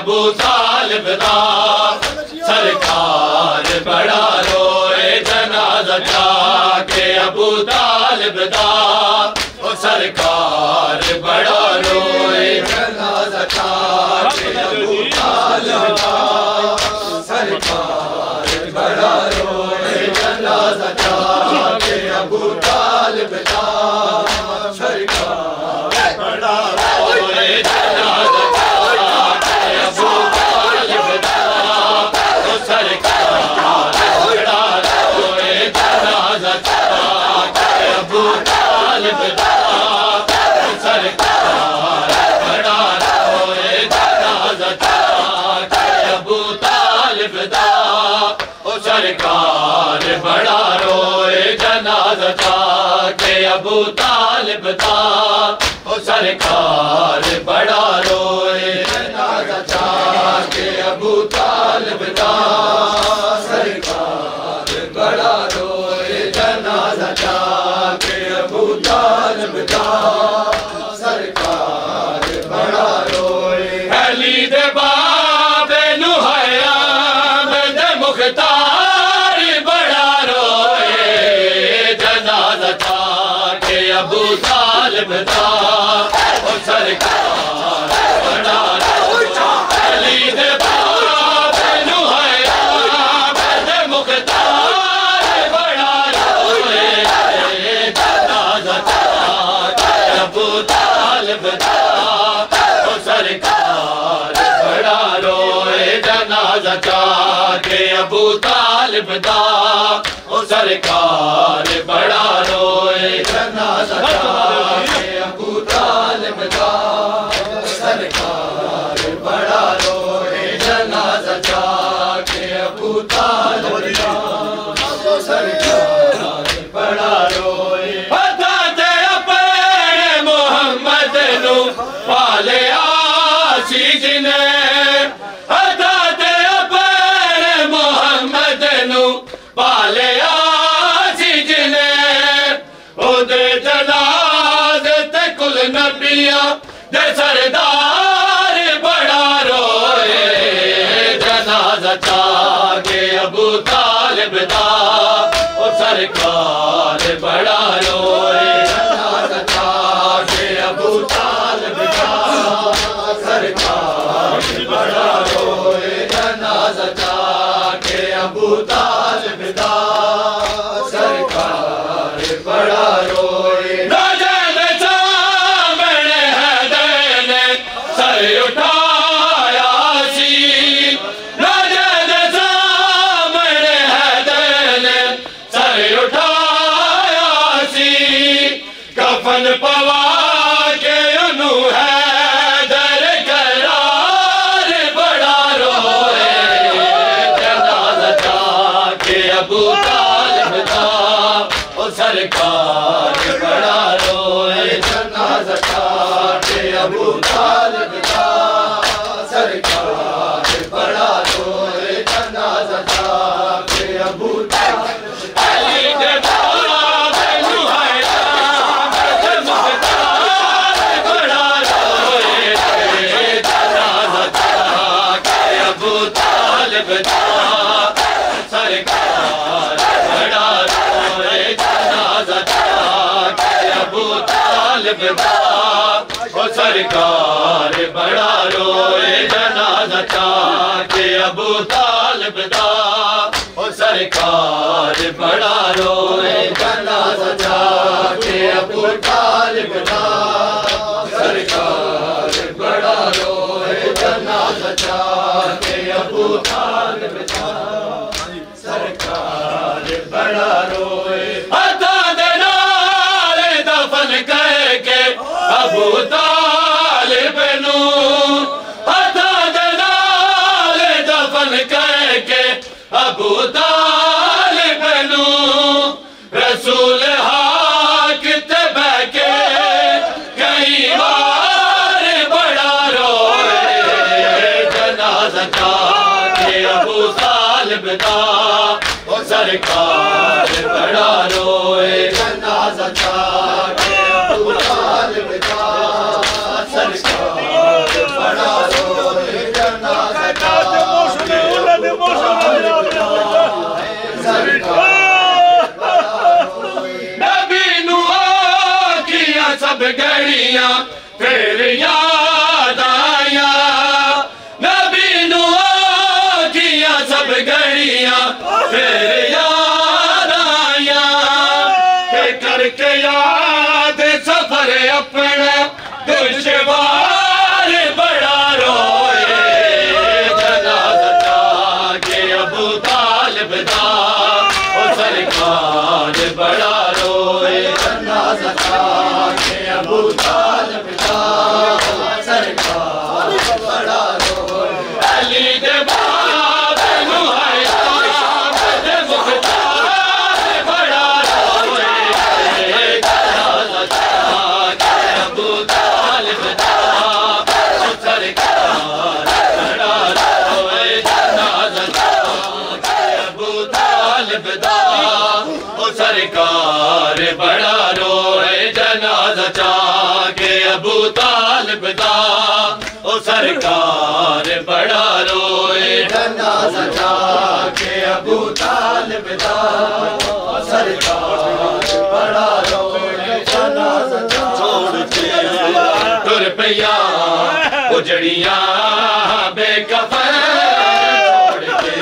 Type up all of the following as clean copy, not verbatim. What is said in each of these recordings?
अबू तालिब दा सरकार बड़ा रोए जनाजा जाके अबू तालिब दा सरकार बड़ा रोए जनाजा जाके अबू तालिब दा सरकार बड़ा रोए जनाजा जाके अबू तालिब दा सरकार बड़ा रोए जनाजा जाके अबू तालिब दा सरकार बड़ा रोए जनाजा जाके अबू तालिब दा सरकार बड़ा रोए जनाजा जाके अबू तालिब दा सरकार बड़ा रोए जनाजा जाके अबू तालिब दा सरकार बड़ा रोए जनाजा जाके अबू तालिब दा सरकार बड़ा रोए जनाजा जाके अबू तालिब दा सरकार बड़ा रोए अली दे बाबे नुहया में दे मुख्तार बड़ा रोए जनाजा जाके अबू तालिब दा सरकार बड़ा रोए अली दे बाबे नुहया में दे मुख्तार बड़ा रोए जनाजा जाके अबू तालिब दा सरकार बड़ा रोए जनाजा जाके अबू तालिब दा सरकार बड़ा रोए जनाजा जाके अबू तालिब दा सरकार बड़ा रोए जनाजा जाके अबू तालिब दा सरकार बड़ा रोए पता ते अपने मोहम्मद नु पालिया सी जिने पता ते अपने मोहम्मद नु पालिया सी जिने ओदे जनाजे ते कुल नबिया दे सरदार बड़ा रोए जनाजा जाके अबू तालिब दा सरकार बड़ा रोए जनाजा जाके अबू तालिब दा सरकार बड़ा रोए जनाजा जाके अबू तालिब दा सरकार बड़ा रोए सर उठाया सी नजर सामने हैदर ने सर उठाया सी कफन पवा के उन्हू हैदर करार बड़ा रोए जनाजा जाके अबू तालिब दा सरकार बड़ा रोए जनाजा जाके अबू तालिब दा सरकार बड़ा रोए जनाजा जाके अबू तालिब अली दे बाबे नुहया में दे मुख्तार बड़ा रोए जनाजा जाके अबू तालिब दा सरकार बड़ा रोए जनाजा जाके अबू तालिब दा सरकार बड़ा रोए जनाजा जाके अबू तालिब दा सरकार बड़ा रोए जनाजा जाके अबू तालिब दा सरकार बड़ा रोए जनाजा जाके अबू तालिब दा सरकार बड़ा रोए अता दे नाल दफन करके अबू तालिब नू अता दे नाल दफन करके अबू तालिब नू रसूल हाक ते बैके कई बार बड़ा रोए जनाजा जाके अबू तालिब दा सरकार बड़ा रोए जनाजा जाके अबू तालिब दा सरकार बड़ा रोए जनाजा घड़ियां फिर याद आया नबी नू किया सब घड़ियां फिर याद आया करके याद सफर अपना दुश्वार बड़ा रोए जनाज़ा जाके अबू तालिब दा ओ सरकार बड़ा रोए जनाज़ा जाके अबू तालिब दा ओ सरकार बड़ा रोए अली दे बाप नू हयात दे मुख्तार बड़ा रोए जनाज़ा जाके अबू तालिब दा ओ सरकार बड़ा रोए जनाज़ा जाके अबू तालिब दा ओ सरकार बड़ा रोए जनाज़ा जाके अबू तालिब दा ओ सरकार बड़ा रोए जनाज़ा जाके अबू तालिब दा ओ सरकार बड़ा रोए जनाज़ा छोड़ के टुर पिया उजड़ियां बेकफन छोड़ के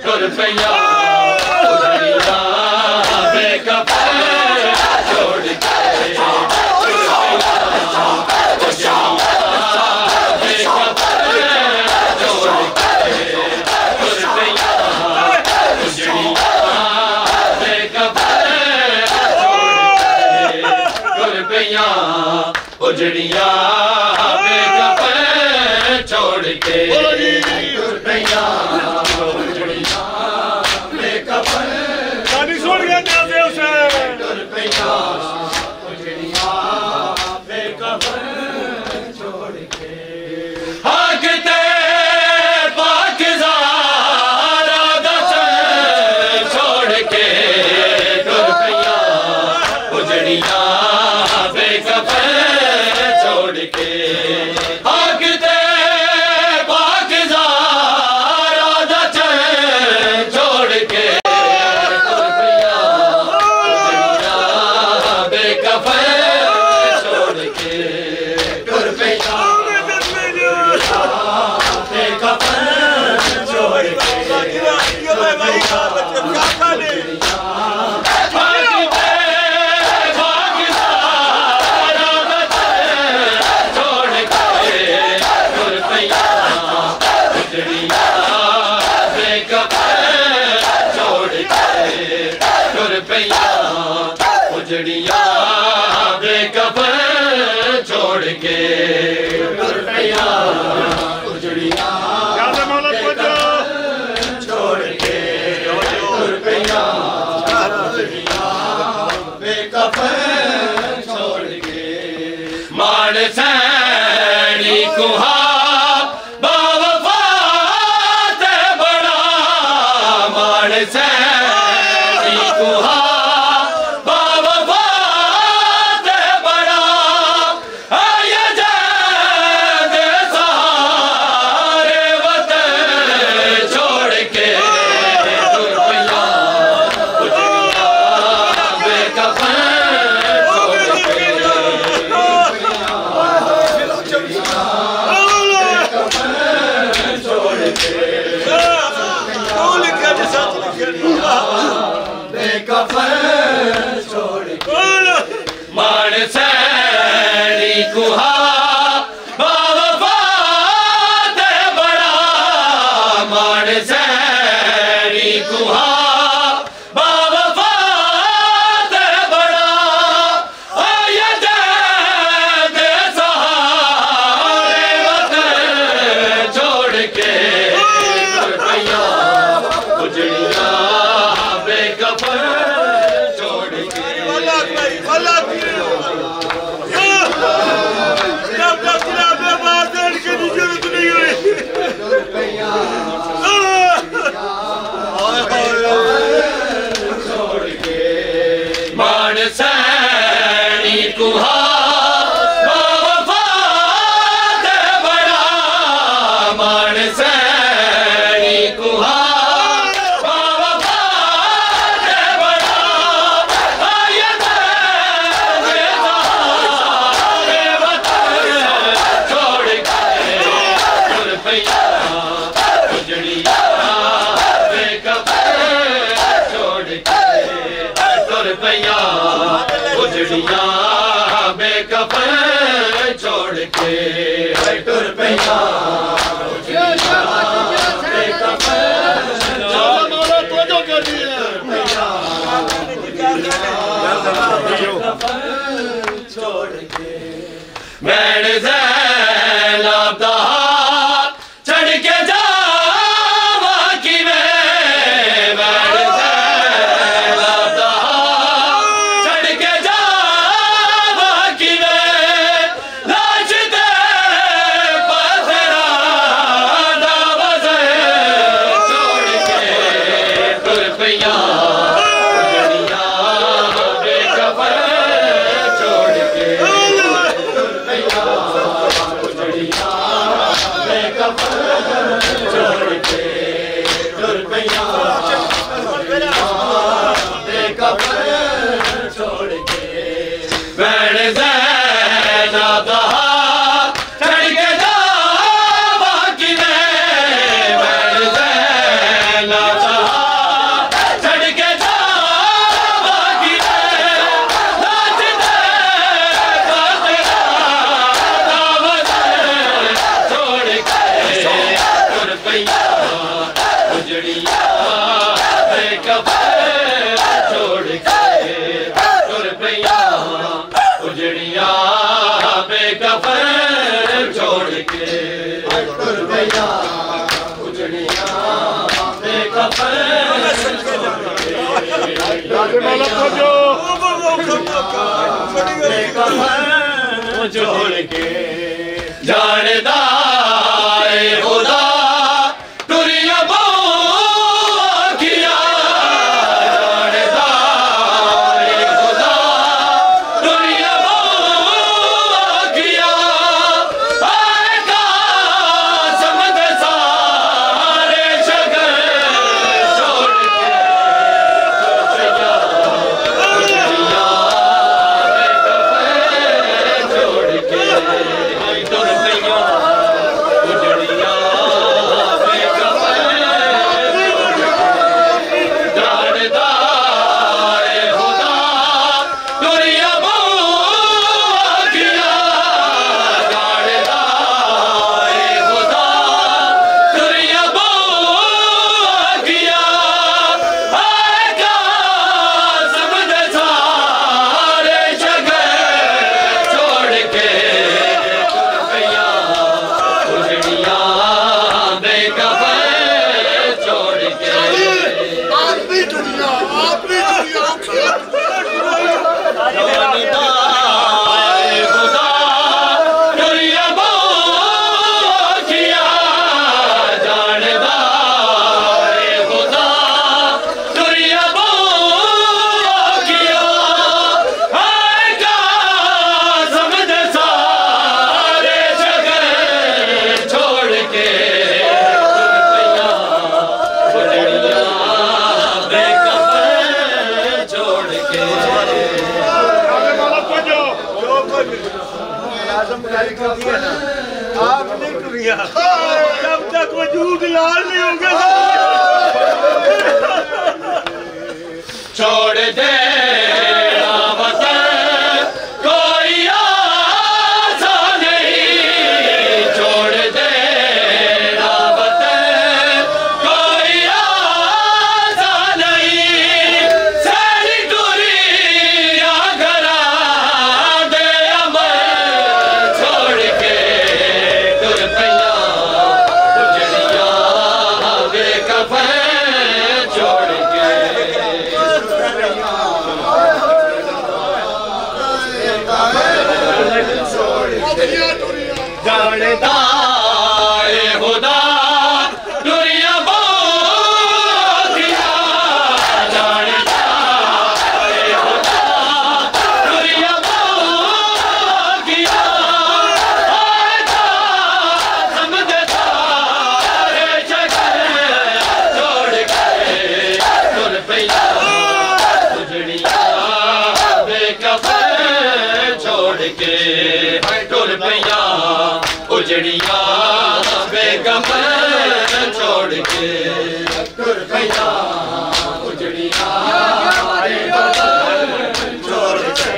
टुर पिया उजड़ियां बेकफन छोड़ के उजड़ियां बेकफन छोड़ के उजड़ियां बेकफन गाड़ी छोड़ गया न्याज़े हुसैन उजड़ियां बेकफन छोड़ के हाकते पाकिज़ारा दसन छोड़ के दुर्पिया उजड़ियां बेकफन छोड़ के हाकते पाकिज़ारा दसन छोड़ के दुर्पिया उजड़ियां बेकफन छोड़ के दुर्पिया उजड़ियां बेकफन छोड़ के दुर्पिया उजड़ियां छोड़ के दुर्पिया बेकफन छोड़ के मान सैनी कुहा बावफा ते बड़ा मान सैनी कुहा मान सैनी कुहा बावफा ते बड़ा मान सैनी कुहा बावफा ते बड़ा आया दे सहारे वतन छोड़ के दुर्पिया उजड़ियां बेकफन Oh, उजड़ियां बेकफन छोड़ के टुर पैया मैंने ज़ैनब दा हाथ चढ़ के जावा कि मैंने ज़ैनब दा हाथ चढ़ के जावा कि लाश दे पथरा दावज़ छोड़ के टुर पैया छोड़ के जानदा खुदा दुनिया किया जानदा खुदा दुनिया किया आएगा समझ सारे शगर छोड़ के आपने टुरिया जब तक वजूद लाल नहीं होंगे छोड़ दे कोई आशा नहीं छोड़ दे कोई आशा नहीं सारी दुनिया घरा दे अमर छोड़ के टुर पैया उजड़ियां बेकफन छोड़ के जानदा खुदा दुनिया किया जानदा खुदा दुनिया किया आएगा समझ सारे शगर छोड़ के टुर पैया उजड़ियां बेकफन छोड़ के टुर पैया उजड़ियां बेकफन छोड़ के टुर पैया उजड़ियां बेकफन छोड़ के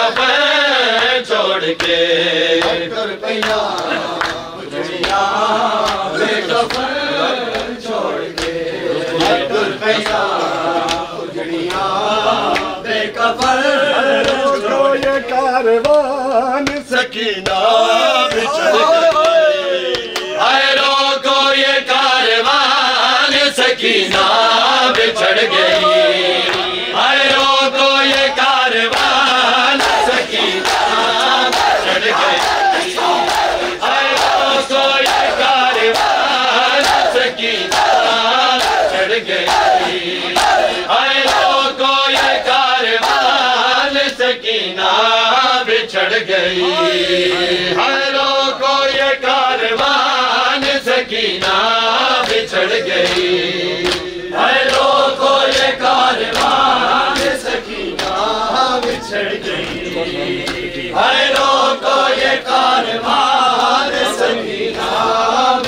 बेकफन छोड़ के तुर पैया उजड़िया बेकफन छोड़ के तुर पैया उजड़िया बेकफन तो ये कारवान सकीना बिछड़ गई हाय रोको ये कारवान सकीना बिछड़ गई हाय रोको ये कारवान सकीना बिछड़ गई हाय रोको ये कारवान सकीना बिछड़ गई हाय रोको ये कारवान सकीना बिछड़ गई हाय रोको ये कारवान सकीना बिछड़ गई हाय रोको ये कारवान सकीना बिछड़ गई हाय रोको ये कारवान सकीना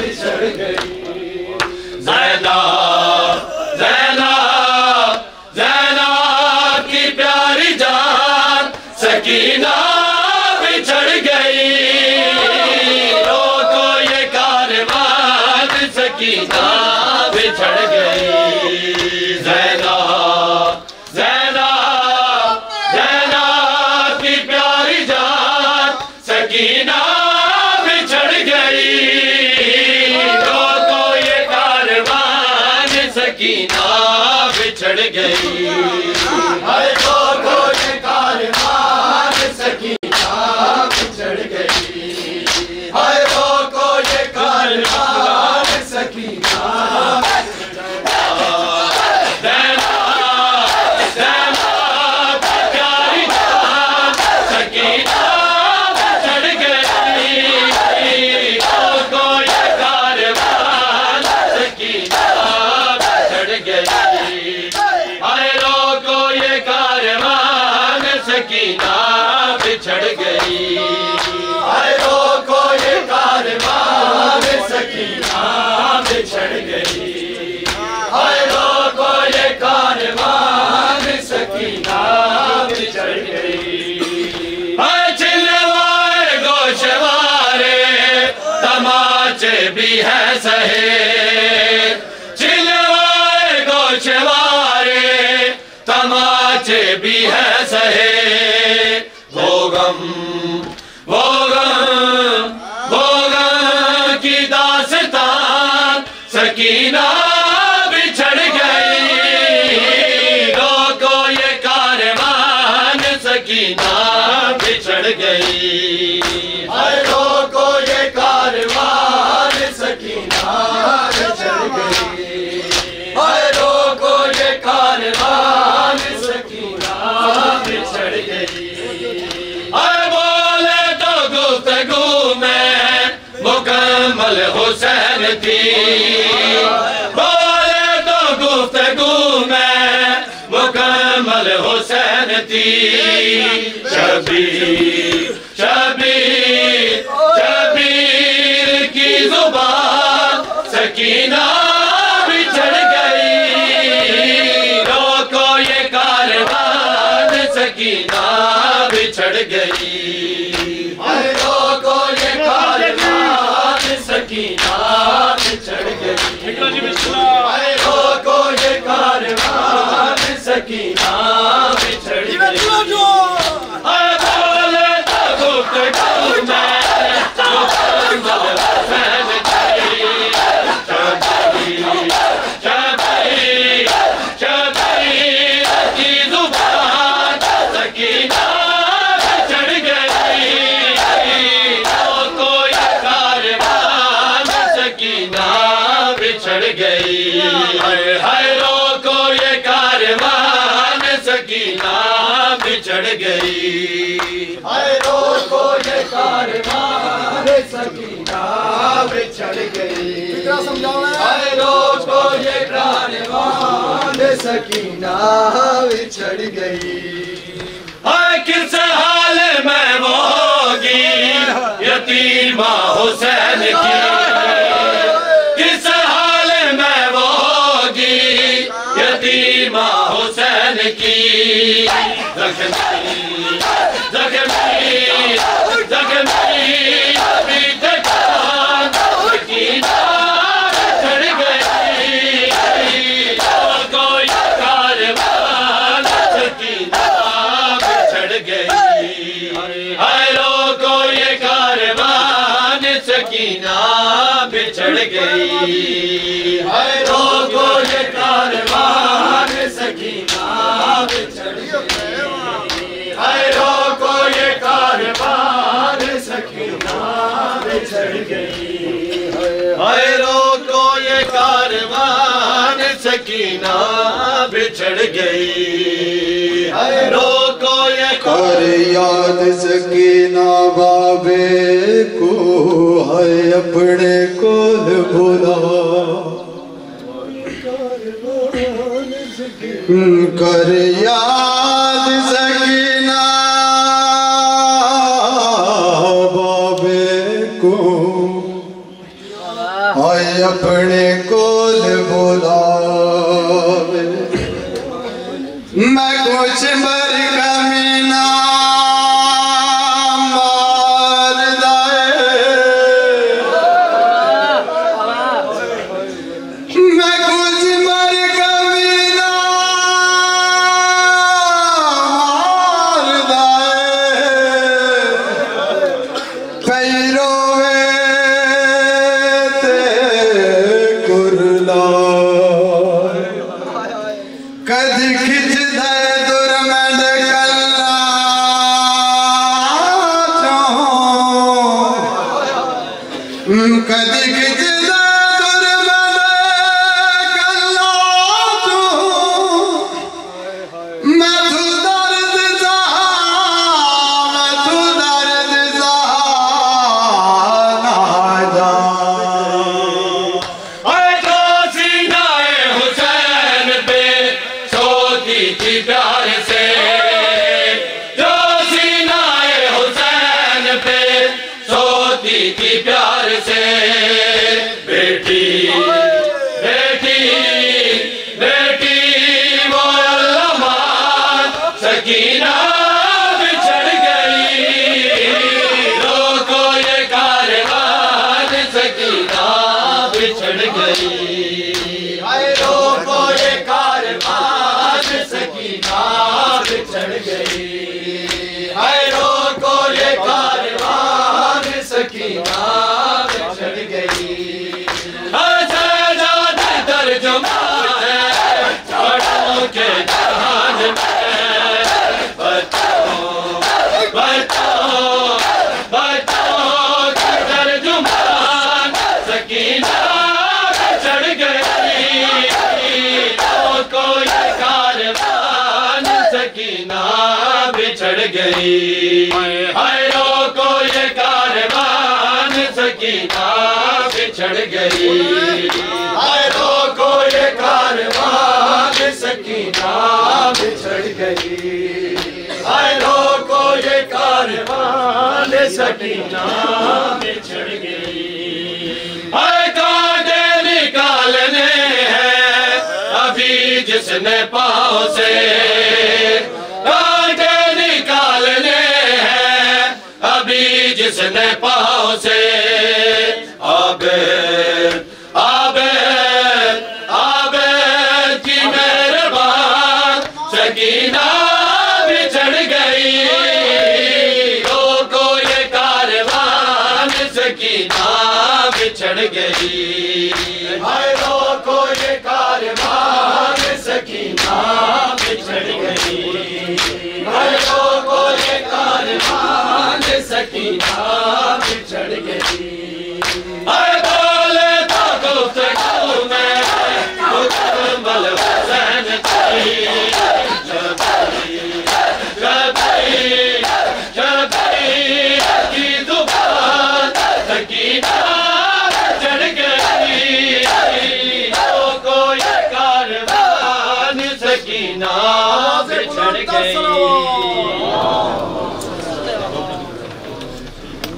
बिछड़ गई ज़ैना ज़ैना ज़ैना की प्यारी जान सकीना बिछड़ गई रोको ये कारवान सकीना बिछड़ गई ज़ैना ज़ैना ज़ैना की प्यारी जान सकीना बिछड़ गई रोको ये कारवान सकीना बिछड़ गई हाय रोको ये कारवान सकीना बिछड़ गई हाय रोको ये कारवान सकीना ज़ैना ज़ैना प्यारी जान सकीना बिछड़ गई रोको ये कारवान सकीना बिछड़ गई हाय रोको ये कारवान सकीना बिछड़ गई हाय रोको ये कारवान सकीना बिछड़ गई हाय रोको ये कारवान सकीना बिछड़ गई हाय चिल्लवार गोशवारे तमाचे भी है सहे चिल्लवार गोशवारे तमाचे भी है सहे वो गम वो गम वो गम की दास्तान सकीना बिछड़ गई रोको ये कारवान सकीना बिछड़ गई हाय रोको ये कारवान सकीना बिछड़ गई हाय रोको ये कारवान सकीना बिछड़ गई हाय बोले तो गुफ्तगू में मुकम्मल हुसैन थी बोले तो गुफ्तगू में मुकम्मल हुसैन थी शबीर शबीर शबीर की जुबान सकीना बिछड़ गई रोको ये कारवान सकीना बिछड़ गई हाय रोको ये कारवान सकीना बिछड़ गई हाय रोको ये कारवान सकीना बिछड़ गई हाय बोले तो गुफ्तगू में मुकम्मल हुसैन थी शबीर शबीर शबीर की जुबान सकीना बिछड़ गई रोको ये कारवान सकीना बिछड़ गई हाय रोको ये कारवान सकीना बिछड़ गई हाय रोको ये कारवान सकीना बिछड़ गई हाय रोको ये कारवान सकीना बिछड़ गई हाय किस हाल में वो होगी यतीमा हुसैन की किस हाल में वो होगी यतीमा हुसैन की बिछड़ गई हाय रोको ये कारवान सकीना बिछड़ गई हाय रोको ये कारवान सकीना बिछड़ गई हाय रोको ये कारवान सकीना बिछड़ गई हाय रोको ये कर याद सकीना बाबे को है अपने कोल बुला कर याद सकीना बाबे को है अपने कोल बुला मैं कुछ बर कमीना कदी खिच दे दुर में कल्ला कदी खिच दे दुर में कल्ला मैं तू दर्द सहा मैं तू दर्द सहा ना जा प्यार से जो सीनाए हुसैन पे सोती थी प्यार से बेटी बेटी बेटी वो अल्लाह सकीना बिछड़ गई रोको ये कारवान सकीना बिछड़ गई हाय रोको ये कारवान सकीना बिछड़ गई हाय रोको ये कारवान सकीना बिछड़ गई आजाद तर्जुमा है छोड़ों के जहान में बताओ बताओ बताओ कि तर्जुमान सकीना बिछड़ गई रोको ये कारवान सकीना बिछड़ गई हाय रोको ये कारवान सकीना बिछड़ गई हाय रोको ये कारवान सकीना बिछड़ गई हाय रोको ये कारवान सकीना बिछड़ गई हाय कांटे निकालने हैं अभी जिसने पाँव से कांटे निकालने हैं अभी जिसने पाँव से आबेद आबेद आबेद की मेहरबान सकीना बिछड़ गई रोको ये कारवान सकीना बिछड़ गई हाय रोको ये कारवान सकीना बिछड़ गई हाय रोको ये कारवान सकीना बिछड़ गई हाय बोले तो गुफ्तगू में मुकम्मल हुसैन की की जुबान सकीना चढ़ गई रोको ये कारवान सकीना बिछड़ गई